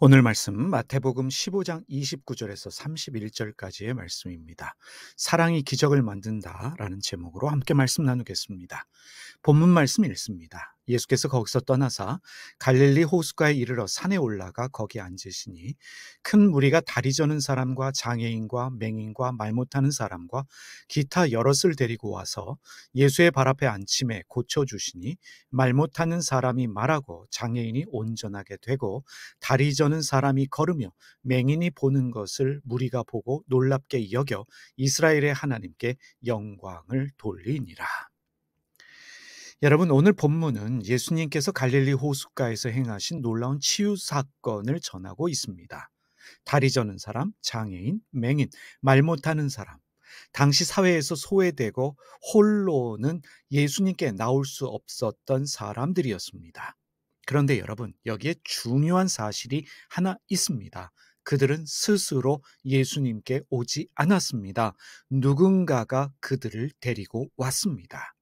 오늘 말씀 마태복음 15장 29절에서 31절까지의 말씀입니다. 사랑이 기적을 만든다라는 제목으로 함께 말씀 나누겠습니다. 본문 말씀 읽습니다. 예수께서 거기서 떠나사 갈릴리 호숫가에 이르러 산에 올라가 거기 앉으시니 큰 무리가 다리 저는 사람과 장애인과 맹인과 말 못하는 사람과 기타 여럿을 데리고 와서 예수의 발 앞에 앉힘에 고쳐주시니 말 못하는 사람이 말하고 장애인이 온전하게 되고 다리 저는 사람이 걸으며 맹인이 보는 것을 무리가 보고 놀랍게 여겨 이스라엘의 하나님께 영광을 돌리니라. 여러분, 오늘 본문은 예수님께서 갈릴리 호숫가에서 행하신 놀라운 치유 사건을 전하고 있습니다. 다리 저는 사람, 장애인, 맹인, 말 못하는 사람, 당시 사회에서 소외되고 홀로는 예수님께 나올 수 없었던 사람들이었습니다. 그런데 여러분, 여기에 중요한 사실이 하나 있습니다. 그들은 스스로 예수님께 오지 않았습니다. 누군가가 그들을 데리고 왔습니다.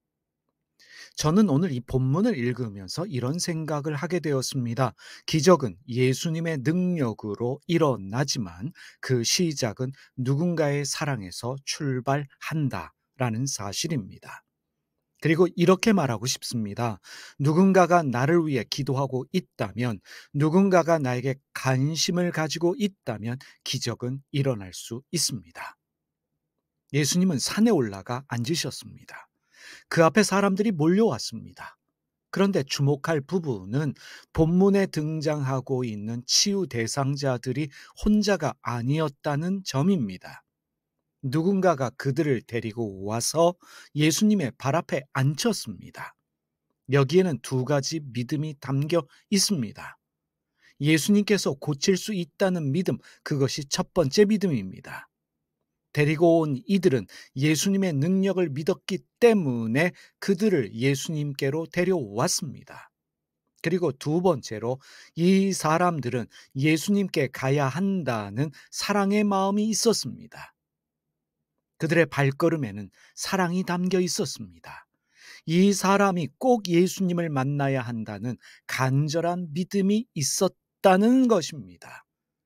저는 오늘 이 본문을 읽으면서 이런 생각을 하게 되었습니다. 기적은 예수님의 능력으로 일어나지만 그 시작은 누군가의 사랑에서 출발한다라는 사실입니다. 그리고 이렇게 말하고 싶습니다. 누군가가 나를 위해 기도하고 있다면, 누군가가 나에게 관심을 가지고 있다면 기적은 일어날 수 있습니다. 예수님은 산에 올라가 앉으셨습니다. 그 앞에 사람들이 몰려왔습니다. 그런데 주목할 부분은 본문에 등장하고 있는 치유 대상자들이 혼자가 아니었다는 점입니다. 누군가가 그들을 데리고 와서 예수님의 발 앞에 앉혔습니다. 여기에는 두 가지 믿음이 담겨 있습니다. 예수님께서 고칠 수 있다는 믿음, 그것이 첫 번째 믿음입니다. 데리고 온 이들은 예수님의 능력을 믿었기 때문에 그들을 예수님께로 데려왔습니다. 그리고 두 번째로 이 사람들은 예수님께 가야 한다는 사랑의 마음이 있었습니다. 그들의 발걸음에는 사랑이 담겨 있었습니다. 이 사람이 꼭 예수님을 만나야 한다는 간절한 믿음이 있었다는 것입니다.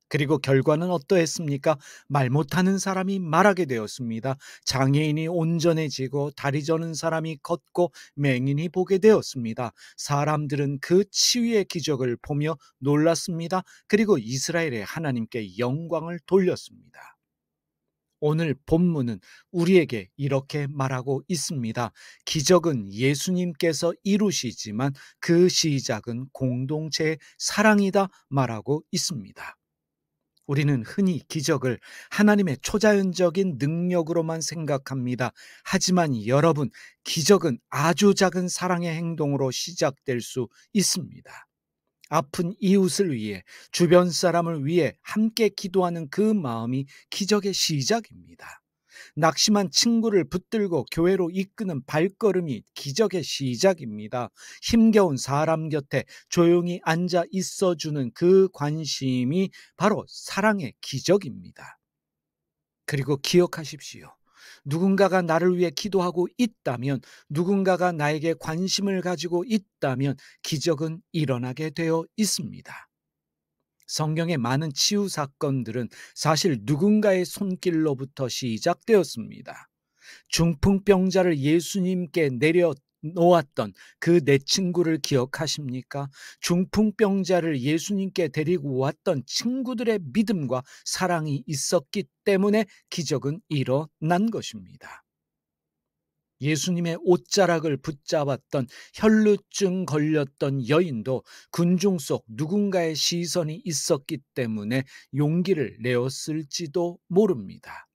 그리고 결과는 어떠했습니까? 말 못하는 사람이 말하게 되었습니다. 장애인이 온전해지고 다리 저는 사람이 걷고 맹인이 보게 되었습니다. 사람들은 그 치유의 기적을 보며 놀랐습니다. 그리고 이스라엘의 하나님께 영광을 돌렸습니다. 오늘 본문은 우리에게 이렇게 말하고 있습니다. 기적은 예수님께서 이루시지만 그 시작은 공동체의 사랑이다 말하고 있습니다. 우리는 흔히 기적을 하나님의 초자연적인 능력으로만 생각합니다. 하지만 여러분, 기적은 아주 작은 사랑의 행동으로 시작될 수 있습니다. 아픈 이웃을 위해, 주변 사람을 위해 함께 기도하는 그 마음이 기적의 시작입니다. 낙심한 친구를 붙들고 교회로 이끄는 발걸음이 기적의 시작입니다. 힘겨운 사람 곁에 조용히 앉아 있어주는 그 관심이 바로 사랑의 기적입니다. 그리고 기억하십시오. 누군가가 나를 위해 기도하고 있다면, 누군가가 나에게 관심을 가지고 있다면 기적은 일어나게 되어 있습니다. 성경의 많은 치유 사건들은 사실 누군가의 손길로부터 시작되었습니다. 중풍병자를 예수님께 내려놓았던 그 내 친구를 기억하십니까? 중풍병자를 예수님께 데리고 왔던 친구들의 믿음과 사랑이 있었기 때문에 기적은 일어난 것입니다. 예수님의 옷자락을 붙잡았던 혈루증 걸렸던 여인도 군중 속 누군가의 시선이 있었기 때문에 용기를 내었을지도 모릅니다.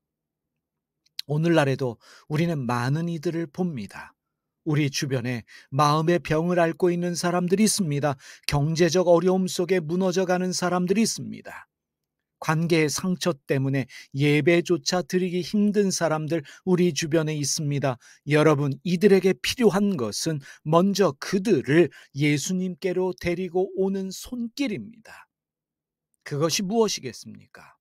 오늘날에도 우리는 많은 이들을 봅니다. 우리 주변에 마음의 병을 앓고 있는 사람들이 있습니다. 경제적 어려움 속에 무너져가는 사람들이 있습니다. 관계의 상처 때문에 예배조차 드리기 힘든 사람들 우리 주변에 있습니다. 여러분, 이들에게 필요한 것은 먼저 그들을 예수님께로 데리고 오는 손길입니다. 그것이 무엇이겠습니까?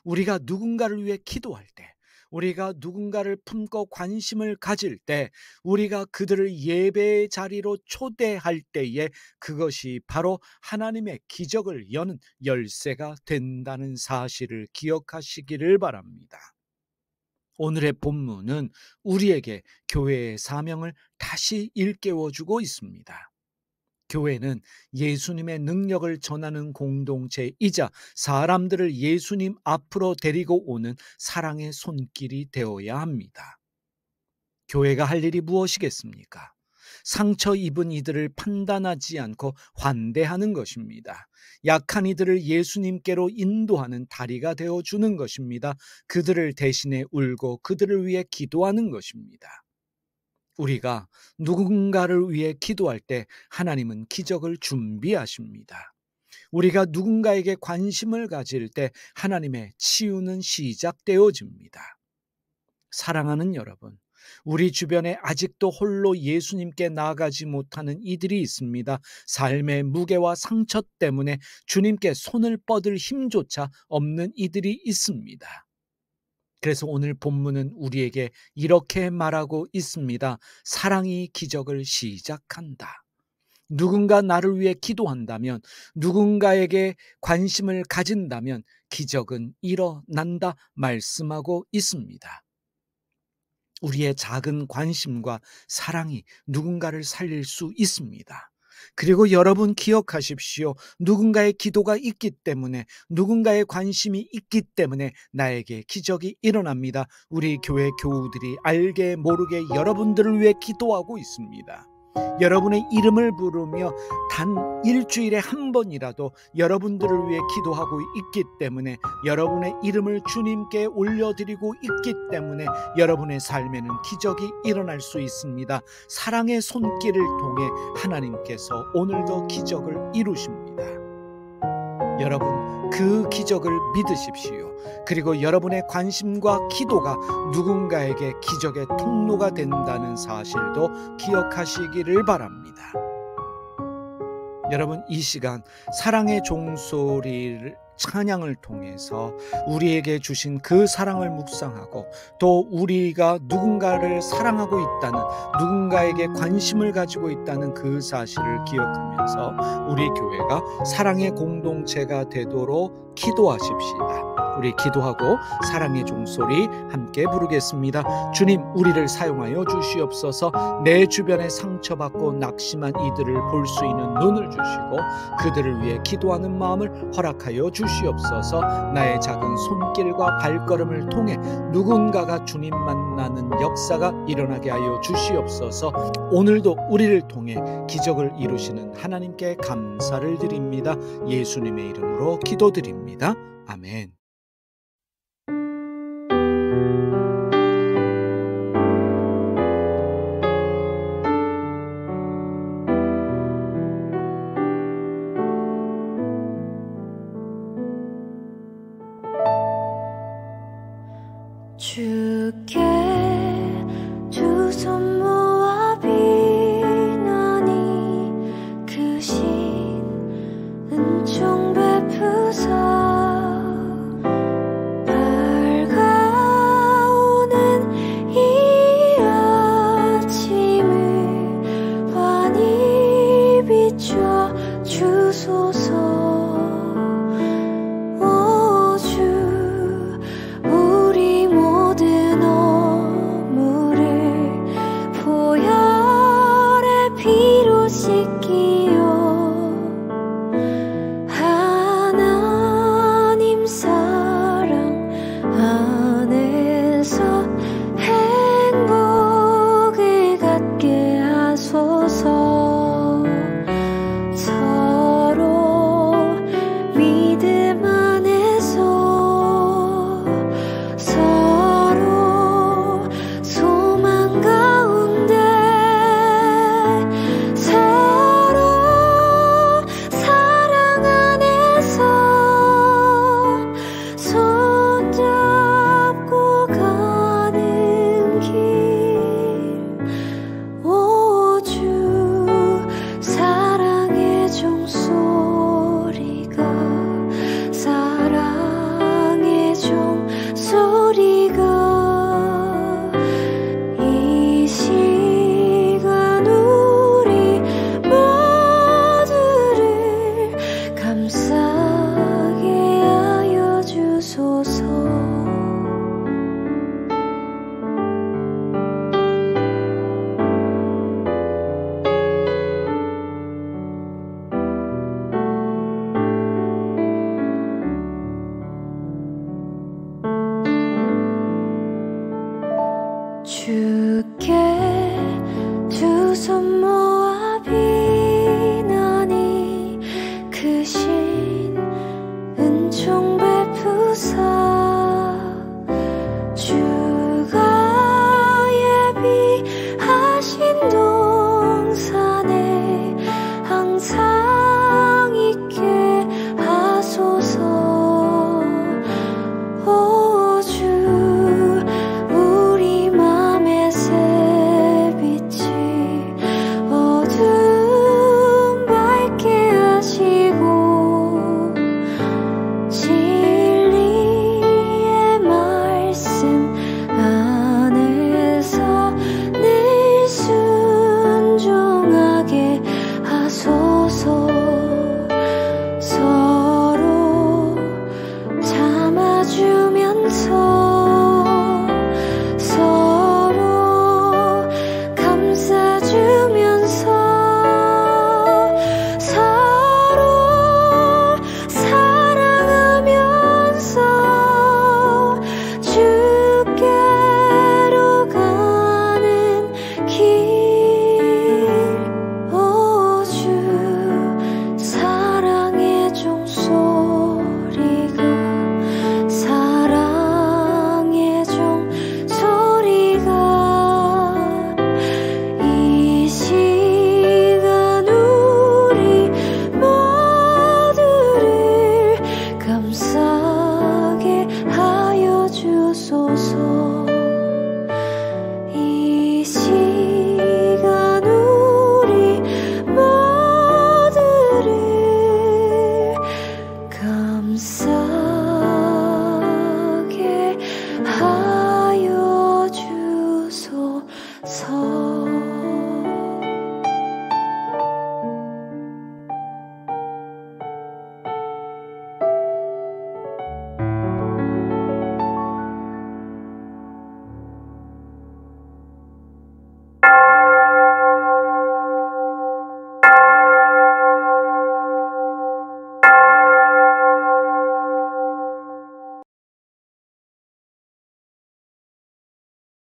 우리가 누군가를 위해 기도할 때, 우리가 누군가를 품고 관심을 가질 때, 우리가 그들을 예배의 자리로 초대할 때에 그것이 바로 하나님의 기적을 여는 열쇠가 된다는 사실을 기억하시기를 바랍니다. 오늘의 본문은 우리에게 교회의 사명을 다시 일깨워주고 있습니다. 교회는 예수님의 능력을 전하는 공동체이자 사람들을 예수님 앞으로 데리고 오는 사랑의 손길이 되어야 합니다. 교회가 할 일이 무엇이겠습니까? 상처 입은 이들을 판단하지 않고 환대하는 것입니다. 약한 이들을 예수님께로 인도하는 다리가 되어주는 것입니다. 그들을 대신해 울고 그들을 위해 기도하는 것입니다. 우리가 누군가를 위해 기도할 때 하나님은 기적을 준비하십니다. 우리가 누군가에게 관심을 가질 때 하나님의 치유는 시작되어집니다. 사랑하는 여러분, 우리 주변에 아직도 홀로 예수님께 나아가지 못하는 이들이 있습니다. 삶의 무게와 상처 때문에 주님께 손을 뻗을 힘조차 없는 이들이 있습니다. 그래서 오늘 본문은 우리에게 이렇게 말하고 있습니다. 사랑이 기적을 시작한다. 누군가 나를 위해 기도한다면, 누군가에게 관심을 가진다면 기적은 일어난다 말씀하고 있습니다. 우리의 작은 관심과 사랑이 누군가를 살릴 수 있습니다. 그리고 여러분 기억하십시오. 누군가의 기도가 있기 때문에, 누군가의 관심이 있기 때문에 나에게 기적이 일어납니다. 우리 교회 교우들이 알게 모르게 여러분들을 위해 기도하고 있습니다. 여러분의 이름을 부르며 단 일주일에 한 번이라도 여러분들을 위해 기도하고 있기 때문에, 여러분의 이름을 주님께 올려드리고 있기 때문에 여러분의 삶에는 기적이 일어날 수 있습니다. 사랑의 손길을 통해 하나님께서 오늘도 기적을 이루십니다. 여러분, 그 기적을 믿으십시오. 그리고 여러분의 관심과 기도가 누군가에게 기적의 통로가 된다는 사실도 기억하시기를 바랍니다. 여러분, 이 시간 사랑의 종소리를 찬양을 통해서 우리에게 주신 그 사랑을 묵상하고, 또 우리가 누군가를 사랑하고 있다는, 누군가에게 관심을 가지고 있다는 그 사실을 기억하면서 우리 교회가 사랑의 공동체가 되도록 기도하십시다. 우리 기도하고 사랑의 종소리 함께 부르겠습니다. 주님, 우리를 사용하여 주시옵소서. 내 주변에 상처받고 낙심한 이들을 볼 수 있는 눈을 주시고 그들을 위해 기도하는 마음을 허락하여 주시옵소서. 나의 작은 손길과 발걸음을 통해 누군가가 주님 만나는 역사가 일어나게 하여 주시옵소서. 오늘도 우리를 통해 기적을 이루시는 하나님께 감사를 드립니다. 예수님의 이름으로 기도드립니다. 아멘. 주께 두 손 모아 비나니 그 신 은총 베푸사 밝아오는 이 아침을 환히 비춰 주소서. 우리 모든 어물을 주께 두 손 모아 비나니 크신 은총 베푸사 주가 예비하신 동산에 항상 있게 하소서. 오 주 우리 맘의 새빛이 어둠 밝게 하시고 진리의 말씀 안에서 늘 순종하게 하소서. 서로 참아주면서 서로 감싸주면서 서로 사랑하면서 주께로 가는 길. 오 주 사랑의 종소리가 사랑의 종소리가 이 시간 우리 모두를 감싸게 하여 주소서.